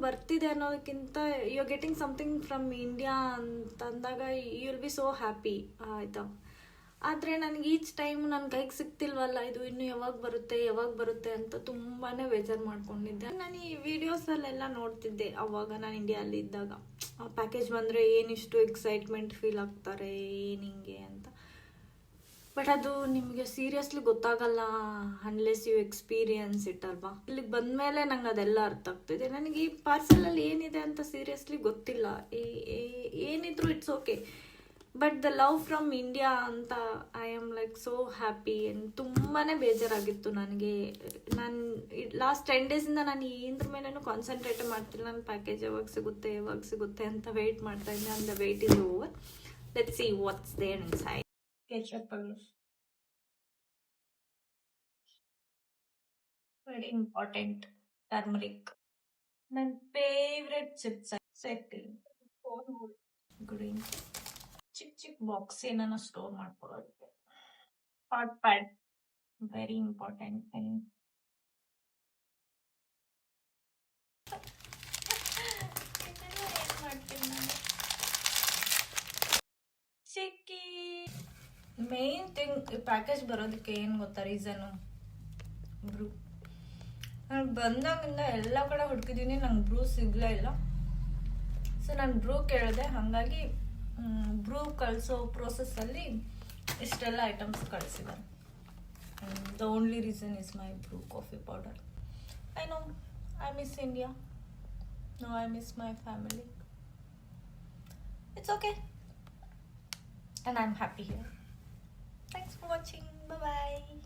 ಬರ್ತಿದೆ ಅನ್ನೋದಕ್ಕಿಂತ you are getting something from India ಅಂತಂದಾಗ you will be so happy ಆಯಿತಾ. ಆದರೆ ನನಗೆ ಈಚ್ ಟೈಮ್ ನನ್ನ ಕೈಗೆ ಸಿಗ್ತಿಲ್ವಲ್ಲ, ಇದು ಇನ್ನು ಯಾವಾಗ ಬರುತ್ತೆ ಅಂತ ತುಂಬಾ ಬೇಜಾರು ಮಾಡ್ಕೊಂಡಿದ್ದೆ. ನಾನು ಈ ವಿಡಿಯೋಸಲ್ಲೆಲ್ಲ ನೋಡ್ತಿದ್ದೆ ಅವಾಗ ನಾನು ಇಂಡಿಯಲ್ಲಿ ಇದ್ದಾಗ, ಪ್ಯಾಕೇಜ್ ಬಂದರೆ ಏನಿಷ್ಟು ಎಕ್ಸೈಟ್ಮೆಂಟ್ ಫೀಲ್ ಆಗ್ತಾರೆ ಏನಿಂಗೆ ಅಂತ. ಬಟ್ ಅದು ನಿಮಗೆ ಸೀರಿಯಸ್ಲಿ ಗೊತ್ತಾಗಲ್ಲ ಅನ್ಲೆಸ್ ಯು ಎಕ್ಸ್ಪೀರಿಯನ್ಸ್ ಇಟ್ ಅಲ್ವಾ. ಇಲ್ಲಿಗೆ ಬಂದಮೇಲೆ ನಂಗೆ ಅದೆಲ್ಲ ಅರ್ಥ ಆಗ್ತಿದೆ. ನನಗೆ ಈ ಪಾರ್ಸಲಲ್ಲಿ ಏನಿದೆ ಅಂತ ಸೀರಿಯಸ್ಲಿ ಗೊತ್ತಿಲ್ಲ. ಏನಿದ್ರು it's okay, but the love from India ಅಂತ I am like so happy. ತುಂಬಾ ಬೇಜಾರಾಗಿತ್ತು ನನಗೆ. ನಾನು ಲಾಸ್ಟ್ 10 ಡೇಸಿಂದ ನಾನು ಏನ್ರ ಮೇಲೇನು ಕಾನ್ಸಂಟ್ರೇಟ್ ಮಾಡ್ತಿಲ್ಲ. ನನ್ನ ಪ್ಯಾಕೇಜ್ ಯಾವಾಗ ಸಿಗುತ್ತೆ ಅಂತ ವೆಯ್ಟ್ ಮಾಡ್ತಾ ಇದ್ದೆ. And the wait is over. Let's see what's there inside. Ketchup very important. Turmeric. ನನ್ನ ಫೇವ್ರೆಟ್ ಚಿಪ್ಸ್ ಸೆಕೆಂಡ್ ಗ್ರೀನ್ ಚಿಕ್ಕ ಬಾಕ್ಸ್ ಏನನ್ನ ಸ್ಟೋರ್ ಮಾಡ್ಕೊಳ್ಳೋದಕ್ಕೆ. Hot pad very important thing. ಏನ್ ಮಾಡ್ತೀನಿ ನಾನು. ಚಿಕ್ಕಿ ಮೇನ್ ಥಿಂಗ್ ಪ್ಯಾಕೇಜ್ ಬರೋದಕ್ಕೆ ಏನು ಗೊತ್ತಾ ರೀಸನು? ಬ್ರೂ. ನಾನು ಬಂದಾಗಿಂದ ಎಲ್ಲ ಕಡೆ ಹುಡುಕಿದ್ದೀನಿ, ನಂಗೆ ಬ್ರೂ ಸಿಗಲೇ ಇಲ್ಲ. ಸೊ ನಾನು ಬ್ರೂ ಕೇಳಿದೆ, ಹಾಗಾಗಿ ಬ್ರೂ ಕಳಿಸೋ ಪ್ರೋಸೆಸ್ಸಲ್ಲಿ ಇಷ್ಟೆಲ್ಲ ಐಟಮ್ಸ್ ಕಳಿಸಿದ್ದಾರೆ. The only reason is my Bru coffee powder. I know I miss India. No, I miss my family. It's okay and I'm happy here. Thanks for watching. Bye bye.